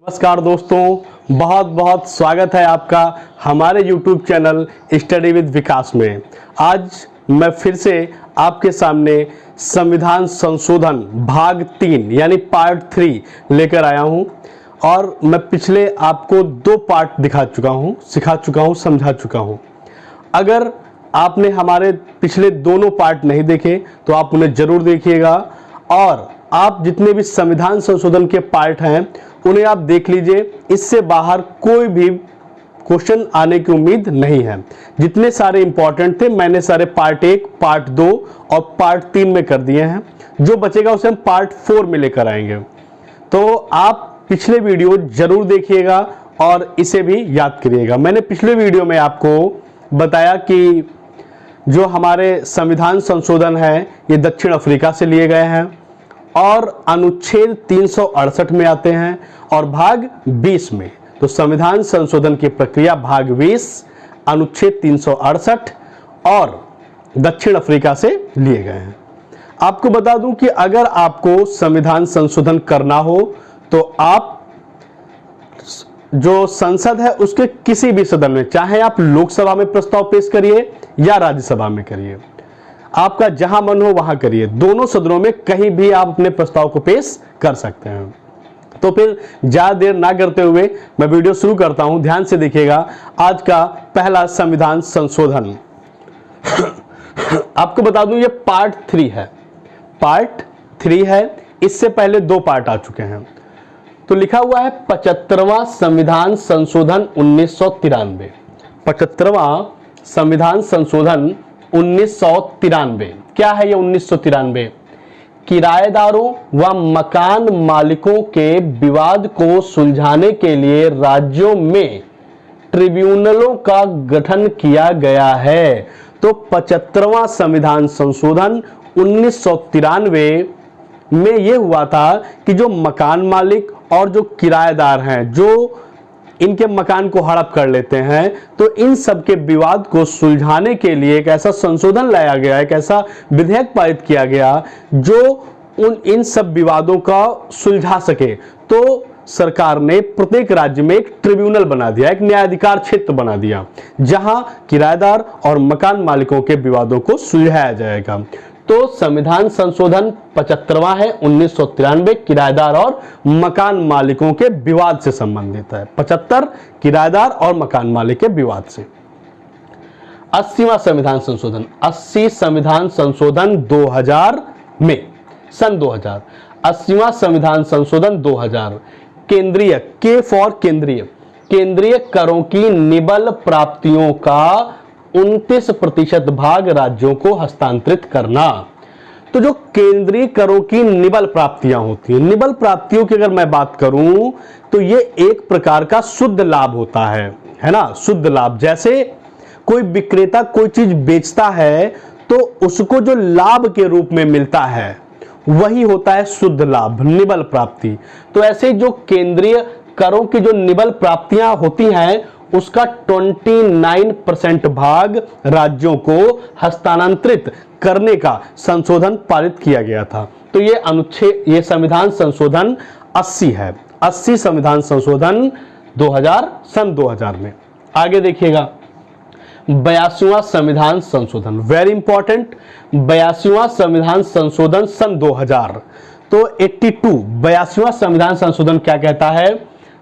नमस्कार दोस्तों, बहुत बहुत स्वागत है आपका हमारे YouTube चैनल स्टडी विद विकास में। आज मैं फिर से आपके सामने संविधान संशोधन भाग 3 यानी पार्ट 3 लेकर आया हूं और मैं पिछले आपको 2 पार्ट सिखा चुका हूं, समझा चुका हूं। अगर आपने हमारे पिछले दोनों पार्ट नहीं देखे तो आप उन्हें जरूर देखिएगा और आप जितने भी संविधान संशोधन के पार्ट हैं उन्हें आप देख लीजिए। इससे बाहर कोई भी क्वेश्चन आने की उम्मीद नहीं है। जितने सारे इंपॉर्टेंट थे मैंने सारे पार्ट 1, पार्ट 2 और पार्ट 3 में कर दिए हैं। जो बचेगा उसे हम पार्ट 4 में लेकर आएंगे। तो आप पिछले वीडियो जरूर देखिएगा और इसे भी याद करिएगा। मैंने पिछले वीडियो में आपको बताया कि जो हमारे संविधान संशोधन है ये दक्षिण अफ्रीका से लिए गए हैं और अनुच्छेद 368 में आते हैं और भाग 20 में। तो संविधान संशोधन की प्रक्रिया भाग 20 अनुच्छेद 368 और दक्षिण अफ्रीका से लिए गए हैं। आपको बता दूं कि अगर आपको संविधान संशोधन करना हो तो आप जो संसद है उसके किसी भी सदन में, चाहे आप लोकसभा में प्रस्ताव पेश करिए या राज्यसभा में करिए, आपका जहां मन हो वहां करिए, दोनों सदनों में कहीं भी आप अपने प्रस्ताव को पेश कर सकते हैं। तो फिर ज्यादा देर ना करते हुए मैं वीडियो शुरू करता हूं। ध्यान से देखिएगा। आज का पहला संविधान संशोधन आपको बता दूं ये पार्ट 3 है। पार्ट 3 है। इससे पहले 2 पार्ट आ चुके हैं। तो लिखा हुआ है 75वां संविधान संशोधन 1993। 75वां संविधान संशोधन 1993। क्या है ये 1993? किराएदारों व मकान मालिकों के विवाद को सुलझाने के लिए राज्यों में ट्रिब्यूनलों का गठन किया गया है। तो 75वां संविधान संशोधन 1993 में यह हुआ था कि जो मकान मालिक और जो किराएदार हैं, जो इनके मकान को हड़प कर लेते हैं, तो इन सब के विवाद को सुलझाने के लिए एक ऐसा संशोधन लाया गया, एक ऐसा विधेयक पारित किया गया जो इन सब विवादों का सुलझा सके। तो सरकार ने प्रत्येक राज्य में एक ट्रिब्यूनल बना दिया, एक न्यायाधिकार क्षेत्र बना दिया, जहां किराएदार और मकान मालिकों के विवादों को सुलझाया जाएगा। तो संविधान संशोधन 75वां है 1993, किराएदार और मकान मालिकों के विवाद से संबंधित है। 75 किराएदार और मकान मालिक के विवाद से। 80वां संविधान संशोधन, 80 संविधान संशोधन 2000 में, सन 2000। 80वां संविधान संशोधन 2000। केंद्रीय, के फॉर केंद्रीय, केंद्रीय करों की निबल प्राप्तियों का 29% भाग राज्यों को हस्तांतरित करना। तो जो केंद्रीय करों की निबल प्राप्तियां होती हैं, निबल प्राप्तियों की अगर मैं बात करूं तो ये एक प्रकार का शुद्ध लाभ होता है ना, शुद्ध लाभ। जैसे कोई विक्रेता कोई चीज बेचता है तो उसको जो लाभ के रूप में मिलता है वही होता है शुद्ध लाभ, निबल प्राप्ति। तो ऐसे जो केंद्रीय करों की जो निबल प्राप्तियां होती हैं उसका 29% भाग राज्यों को हस्तांतरित करने का संशोधन पारित किया गया था। तो ये अनुच्छेद, ये संविधान संशोधन 80 है। 80 संविधान संशोधन 2000, सन 2000 में। आगे देखिएगा 82वां संविधान संशोधन, वेरी इंपॉर्टेंट। 82वां संविधान संशोधन सन 2000। तो 82वां संविधान संशोधन क्या कहता है?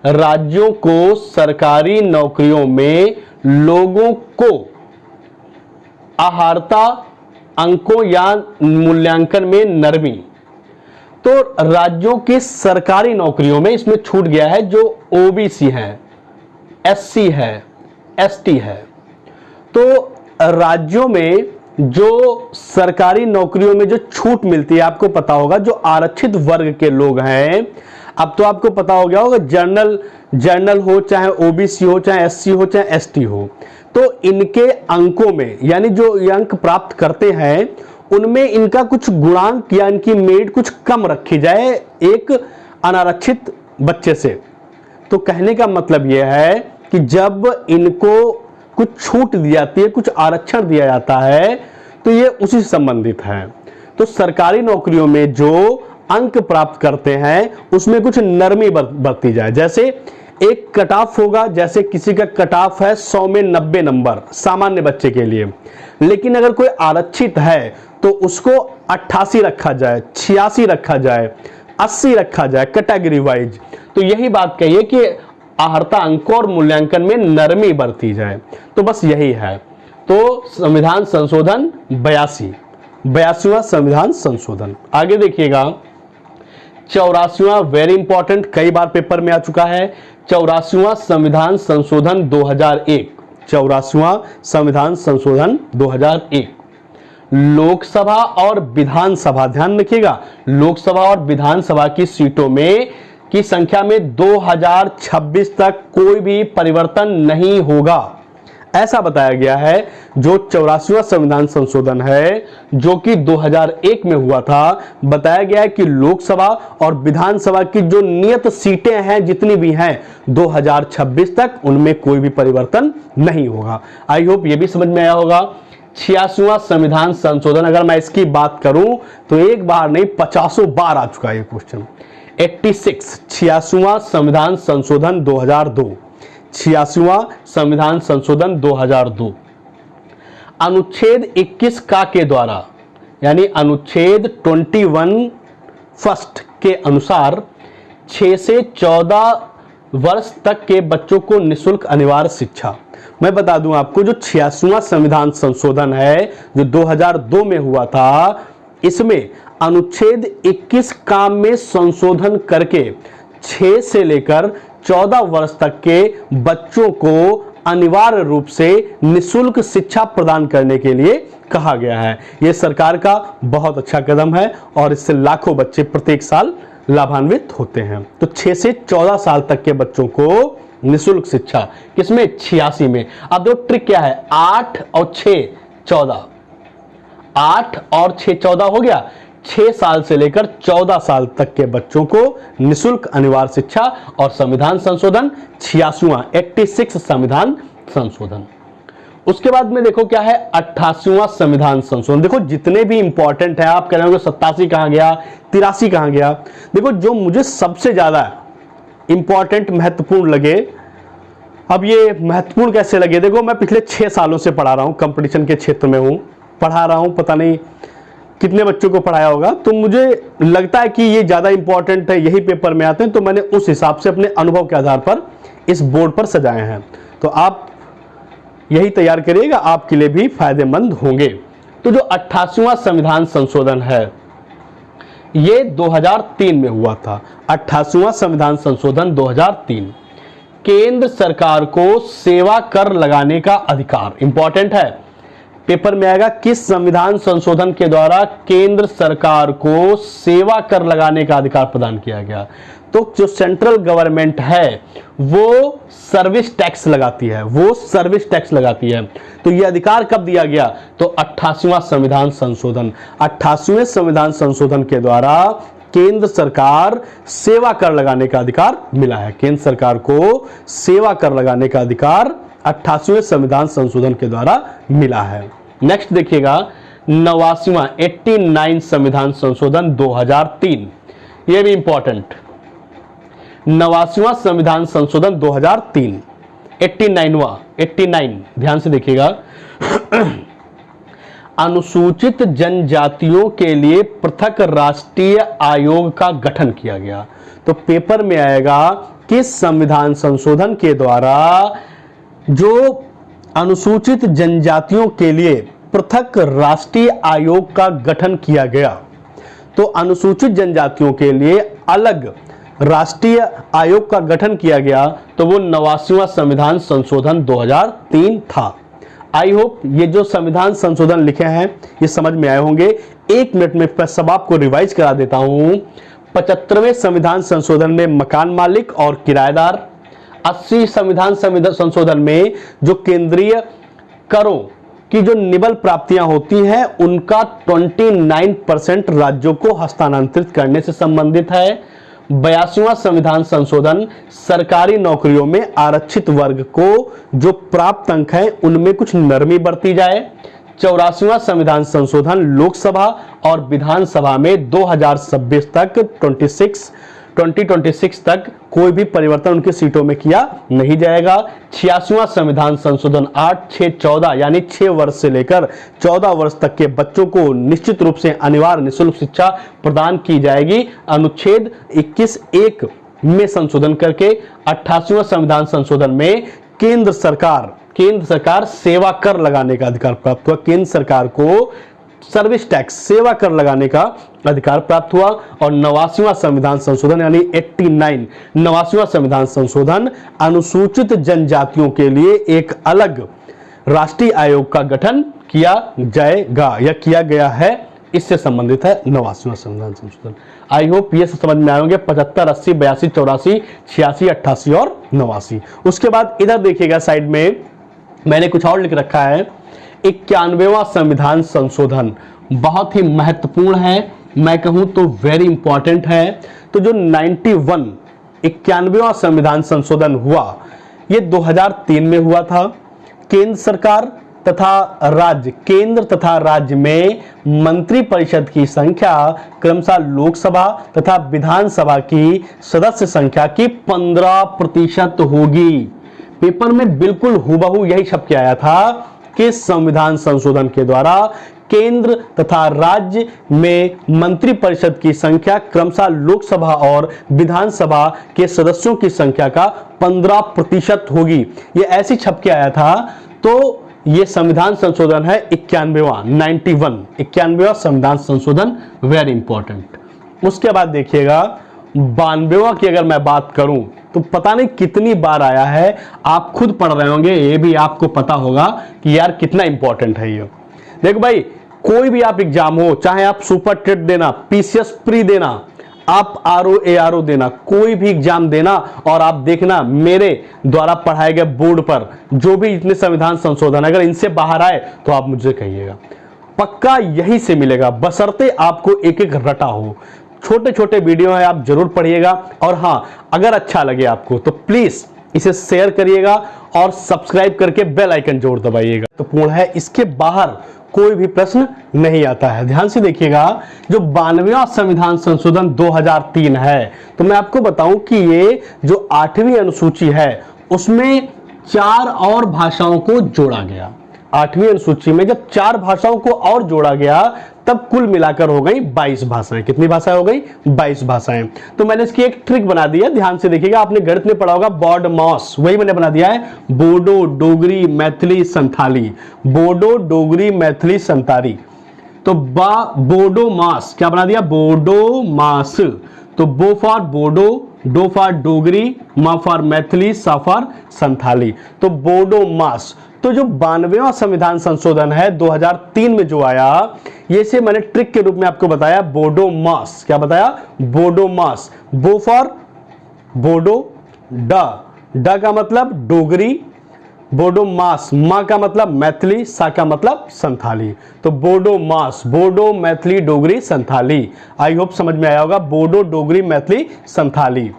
राज्यों को सरकारी नौकरियों में लोगों को आहारता अंकों या मूल्यांकन में नरमी। तो राज्यों की सरकारी नौकरियों में इसमें छूट गया है जो ओबीसी है, एससी है, एसटी है। तो राज्यों में जो सरकारी नौकरियों में जो छूट मिलती है, आपको पता होगा जो आरक्षित वर्ग के लोग हैं, अब तो आपको पता हो गया होगा, जनरल हो, चाहे ओबीसी हो, चाहे एससी हो, चाहे एसटी हो, तो इनके अंकों में, यानी जो अंक प्राप्त करते हैं उनमें इनका कुछ गुणांक या इनकी मेरिट कुछ कम रखी जाए एक अनारक्षित बच्चे से। तो कहने का मतलब यह है कि जब इनको कुछ छूट दी जाती है, कुछ आरक्षण दिया जाता है, तो ये उसी से संबंधित है। तो सरकारी नौकरियों में जो अंक प्राप्त करते हैं उसमें कुछ नरमी बरती जाए। जैसे एक कट ऑफ होगा, जैसे किसी का कट ऑफ है 100 में 90 नंबर सामान्य बच्चे के लिए, लेकिन अगर कोई आरक्षित है तो उसको 88 रखा जाए, 86 रखा जाए, 80 रखा जाए कैटेगरी वाइज। तो यही बात कहिए कि आहर्ता अंकों और मूल्यांकन में नरमी बरती जाए। तो बस यही है। तो संविधान संशोधन 82वां संविधान संशोधन। आगे देखिएगा 84वां, वेरी इंपॉर्टेंट, कई बार पेपर में आ चुका है। 84वां संविधान संशोधन 2001। 84वां संविधान संशोधन 2001 लोकसभा और विधानसभा, ध्यान रखिएगा, लोकसभा और विधानसभा की सीटों में की संख्या में 2026 तक कोई भी परिवर्तन नहीं होगा, ऐसा बताया गया है। जो 84वां संविधान संशोधन है जो कि 2001 में हुआ था, बताया गया है कि लोकसभा और विधानसभा की जो नियत सीटें हैं जितनी भी हैं 2026 तक उनमें कोई भी परिवर्तन नहीं होगा। आई होप ये भी समझ में आया होगा। 86वां संविधान संशोधन, अगर मैं इसकी बात करूं तो एक बार नहीं 50 बार आ चुका है ये क्वेश्चन। 86वां संविधान संशोधन 2002। 86वां संविधान संशोधन 2002 अनुच्छेद 21 का के द्वारा, यानी अनुच्छेद 21 फर्स्ट के अनुसार 6 से 14 वर्ष तक के बच्चों को निःशुल्क अनिवार्य शिक्षा। मैं बता दूं आपको, जो 86वां संविधान संशोधन है जो 2002 में हुआ था, इसमें अनुच्छेद 21 काम में संशोधन करके 6 से लेकर 14 वर्ष तक के बच्चों को अनिवार्य रूप से निःशुल्क शिक्षा प्रदान करने के लिए कहा गया है। यह सरकार का बहुत अच्छा कदम है और इससे लाखों बच्चे प्रत्येक साल लाभान्वित होते हैं। तो 6 से 14 साल तक के बच्चों को निःशुल्क शिक्षा, किसमें? 86 में। अब दो ट्रिक क्या है, 8 और 6 14, 8 और 6 14 हो गया। 6 साल से लेकर 14 साल तक के बच्चों को निःशुल्क अनिवार्य शिक्षा। और संविधान संशोधन 86वां संविधान संशोधन। उसके बाद में देखो क्या है 88वां संविधान संशोधन। देखो जितने भी इंपॉर्टेंट है, आप कह रहे हो 87 कहां गया, 83 कहां गया। देखो जो मुझे सबसे ज्यादा इंपॉर्टेंट महत्वपूर्ण लगे, अब ये महत्वपूर्ण कैसे लगे, देखो मैं पिछले 6 सालों से पढ़ा रहा हूं, कंपटीशन के क्षेत्र में हूं, पढ़ा रहा हूं, पता नहीं कितने बच्चों को पढ़ाया होगा, तो मुझे लगता है कि ये ज्यादा इंपॉर्टेंट है, यही पेपर में आते हैं, तो मैंने उस हिसाब से अपने अनुभव के आधार पर इस बोर्ड पर सजाए हैं। तो आप यही तैयार करिएगा, आपके लिए भी फायदेमंद होंगे। तो जो 88वां संविधान संशोधन है ये 2003 में हुआ था। 88वां संविधान संशोधन 2003। केंद्र सरकार को सेवा कर लगाने का अधिकार, इंपॉर्टेंट है, पेपर में आएगा, किस संविधान संशोधन के द्वारा केंद्र सरकार को सेवा कर लगाने का अधिकार प्रदान किया गया। तो जो सेंट्रल गवर्नमेंट है वो सर्विस टैक्स लगाती है, वो सर्विस टैक्स लगाती है। तो ये अधिकार कब दिया गया, तो 88वां संविधान संशोधन। 88वें संविधान संशोधन के द्वारा केंद्र सरकार सेवा कर लगाने का अधिकार मिला है। केंद्र सरकार को सेवा कर लगाने का अधिकार 88वें संविधान संशोधन के द्वारा मिला है। नेक्स्ट देखिएगा 89वां संविधान संशोधन 2003। यह भी इंपॉर्टेंट, 89वां संविधान संशोधन 2003। 89 ध्यान से देखिएगा। अनुसूचित जनजातियों के लिए पृथक राष्ट्रीय आयोग का गठन किया गया। तो पेपर में आएगा किस संविधान संशोधन के द्वारा जो अनुसूचित जनजातियों के लिए पृथक राष्ट्रीय आयोग का गठन किया गया। तो अनुसूचित जनजातियों के लिए अलग राष्ट्रीय आयोग का गठन किया गया, तो वो 89वां संविधान संशोधन 2003 था। आई होप ये जो संविधान संशोधन लिखे हैं ये समझ में आए होंगे। 1 मिनट में सब आपको रिवाइज करा देता हूं। 75वें संविधान संशोधन में मकान मालिक और किराएदार, 80 संविधान संशोधन में जो केंद्रीय करों की जो निबल प्राप्तियां होती हैं उनका 29% राज्योों को हस्तांतरित करने से संबंधित है। 82वां संविधान संशोधन सरकारी नौकरियों में आरक्षित वर्ग को जो प्राप्त अंक है उनमें कुछ नरमी बरती जाए। 84वां संविधान संशोधन लोकसभा और विधानसभा में 2026 तक 2026 तक कोई भी परिवर्तन उनकी सीटों में किया नहीं जाएगा। 86वां संविधान संशोधन 8, 6, 14 यानी 6 वर्ष से लेकर 14 वर्ष तक के बच्चों को निश्चित रूप से अनिवार्य निःशुल्क शिक्षा प्रदान की जाएगी। अनुच्छेद 21(1) में संशोधन करके 88वां संविधान संशोधन में केंद्र सरकार सेवा कर लगाने का अधिकार प्राप्त हुआ। केंद्र सरकार को सर्विस टैक्स सेवा कर लगाने का अधिकार प्राप्त हुआ। और 89वां संविधान संशोधन यानी 89वां संविधान संशोधन अनुसूचित जनजातियों के लिए एक अलग राष्ट्रीय आयोग का गठन किया जाएगा या किया गया है, इससे संबंधित है 89वां संविधान संशोधन। आई होप ये सब समझ में आए होंगे। 75, 80, 82, 84, 86, 88 और 89। उसके बाद इधर देखिएगा साइड में मैंने कुछ और लिख रखा है। 91वां संविधान संशोधन बहुत ही महत्वपूर्ण है, मैं कहूं तो वेरी इंपॉर्टेंट है। तो जो 91वां संविधान संशोधन हुआ ये 2003 में हुआ था। केंद्र तथा राज्य में मंत्रिपरिषद की संख्या क्रमशः लोकसभा तथा विधानसभा की सदस्य संख्या की 15% होगी। पेपर में बिल्कुल हूबहू यही छप के आया था कि संविधान संशोधन के द्वारा केंद्र तथा राज्य में मंत्रिपरिषद की संख्या क्रमशः लोकसभा और विधानसभा के सदस्यों की संख्या का 15% होगी। ये ऐसी छप के आया था। तो ये संविधान संशोधन है 91वां संविधान संशोधन, वेरी इंपॉर्टेंट। उसके बाद देखिएगा 92वां की अगर मैं बात करूं तो पता नहीं कितनी बार आया है, आप खुद पढ़ रहे होंगे, ये भी आपको पता होगा कि यार कितना इंपॉर्टेंट है ये। देखो भाई, कोई भी आप एग्जाम हो, चाहे आप सुपर टेट देना, पीसीएस प्री देना, आप आरओ एआरओ देना, कोई भी एग्जाम देना, और आप देखना मेरे द्वारा पढ़ाए गए बोर्ड पर जो भी इतने संविधान संशोधन अगर इनसे बाहर आए तो आप मुझे कहिएगा, पक्का यही से मिलेगा, बशर्ते आपको एक एक रटा हो। छोटे छोटे वीडियो है, आप जरूर पढ़िएगा। और हाँ, अगर अच्छा लगे आपको तो प्लीज इसे शेयर करिएगा और सब्सक्राइब करके बेल आइकन जरूर दबाइएगा। तो पूर्ण है, इसके बाहर कोई भी प्रश्न नहीं आता है। ध्यान से देखिएगा, जो 92वां संविधान संशोधन 2003 है, तो मैं आपको बताऊं कि ये जो 8वीं अनुसूची है उसमें 4 और भाषाओं को जोड़ा गया। 8वीं अनुसूची में जब 4 भाषाओं को और जोड़ा गया तब कुल मिलाकर हो गई 22 भाषाएं। कितनी भाषाएं हो गई? 22 भाषाएं। तो मैंने इसकी एक ट्रिक बना दी है, ध्यान से देखिएगा। आपने गणित में पढ़ा होगा बॉड मॉस, वही मैंने बना दिया है, बोडो डोगरी मैथिली संथाली, बोडो डोगरी मैथिली संतारी। तो बोडो मास क्या बना दिया? बोडो मास। तो बो फॉर बोडो, डो फॉर डोगरी, मा फॉर मैथिली, सा फॉर संथाली। तो बोडो मास। तो जो 92वां संविधान संशोधन है 2003 में जो आया, ये से मैंने ट्रिक के रूप में आपको बताया बोडो मास। क्या बताया? बोडो मास। बो फॉर बोडो, ड का मतलब डोगरी, बोडो मास, मा का मतलब मैथिली, सा का मतलब संथाली। तो बोडो मास, बोडो मैथिली डोगरी संथाली। आई होप समझ में आया होगा, बोडो डोगरी मैथिली संथाली।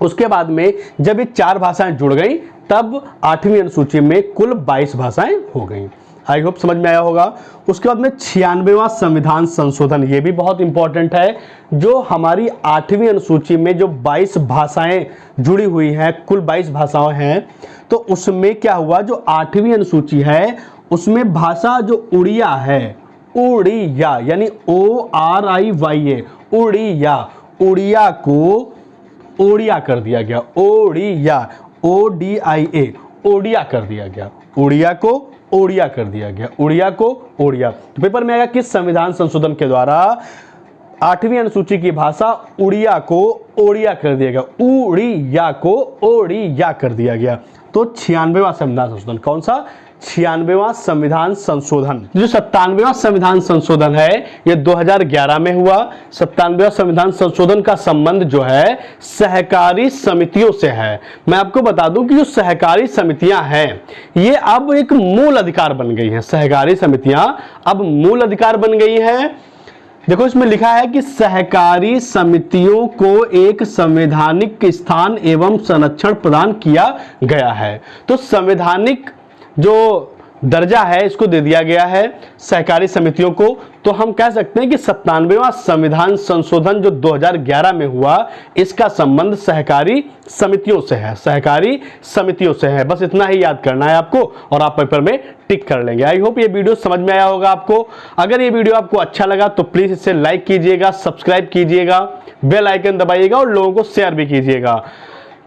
उसके बाद में जब ये 4 भाषाएं जुड़ गई तब 8वीं अनुसूची में कुल 22 भाषाएं हो गई। आई होप समझ में आया होगा। उसके बाद में 96वां संविधान संशोधन, ये भी बहुत इंपॉर्टेंट है। जो हमारी 8वीं अनुसूची में जो 22 भाषाएं जुड़ी हुई हैं, कुल 22 भाषाएं हैं, तो उसमें क्या हुआ, जो 8वीं अनुसूची है उसमें भाषा जो उड़िया है, उड़िया यानी ORIYA, उड़िया, उड़िया को ओडिया कर दिया गया। ओडिया, ODIA, ओडिया कर दिया गया। उड़िया को ओडिया कर दिया गया। उड़िया को ओडिया। तो पेपर में आएगा किस संविधान संशोधन के द्वारा 8वीं अनुसूची की भाषा उड़िया को ओडिया कर दिया गया। उड़िया को ओडिया कर दिया गया। तो 96वां संविधान संशोधन, कौन सा? 96वां संविधान संशोधन। जो 97वां संविधान संशोधन है ये 2011 में हुआ। 97वां संविधान संशोधन का संबंध जो है सहकारी समितियों से है। मैं आपको बता दूं कि जो सहकारी समितियां हैं ये अब एक मूल अधिकार बन गई हैं। सहकारी समितियां अब मूल अधिकार बन गई हैं। देखो इसमें लिखा है कि सहकारी समितियों को एक संवैधानिक स्थान एवं संरक्षण प्रदान किया गया है। तो संवैधानिक जो दर्जा है इसको दे दिया गया है सहकारी समितियों को। तो हम कह सकते हैं कि 97वां संविधान संशोधन जो 2011 में हुआ, इसका संबंध सहकारी समितियों से है, सहकारी समितियों से है। बस इतना ही याद करना है आपको और आप पेपर में टिक कर लेंगे। आई होप ये वीडियो समझ में आया होगा आपको। अगर ये वीडियो आपको अच्छा लगा तो प्लीज इसे लाइक कीजिएगा, सब्सक्राइब कीजिएगा, बेल आइकन दबाइएगा और लोगों को शेयर भी कीजिएगा।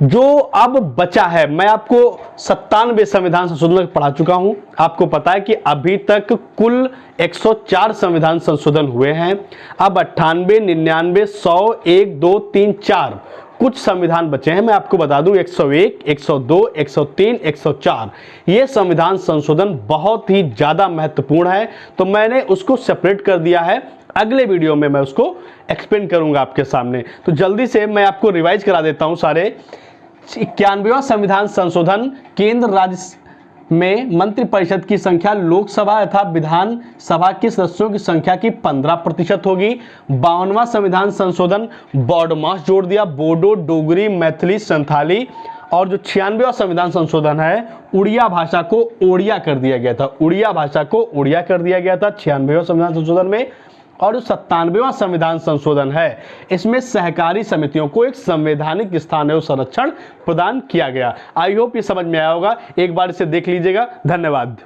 जो अब बचा है, मैं आपको 97 संविधान संशोधन पढ़ा चुका हूं। आपको पता है कि अभी तक कुल 104 संविधान संशोधन हुए हैं। अब 98, 99, 100, 1, 2, 3, 4 कुछ संविधान बचे हैं। मैं आपको बता दूं 101, 102, 103, 104 ये संविधान संशोधन बहुत ही ज्यादा महत्वपूर्ण है। तो मैंने उसको सेपरेट कर दिया है, अगले वीडियो में मैं उसको एक्सप्लेन करूंगा आपके सामने। तो जल्दी से मैं आपको रिवाइज करा देता हूं सारे। 91वां संविधान संशोधन केंद्र राज्य में मंत्रिपरिषद की संख्या लोकसभा तथा विधान सभा के सदस्यों की संख्या की 15% होगी। 52वां संविधान संशोधन बॉडमास जोड़ दिया, बोडो, डोगरी, मैथिली, संथाली। और जो 96वां संविधान संशोधन है, उड़िया भाषा को ओड़िया कर दिया गया था, उड़िया भाषा को ओड़िया कर दिया गया था 96वें संविधान संशोधन में। और जो 97वां संविधान संशोधन है, इसमें सहकारी समितियों को एक संवैधानिक स्थान एवं संरक्षण प्रदान किया गया। आई होप ये समझ में आया होगा। एक बार इसे देख लीजिएगा। धन्यवाद।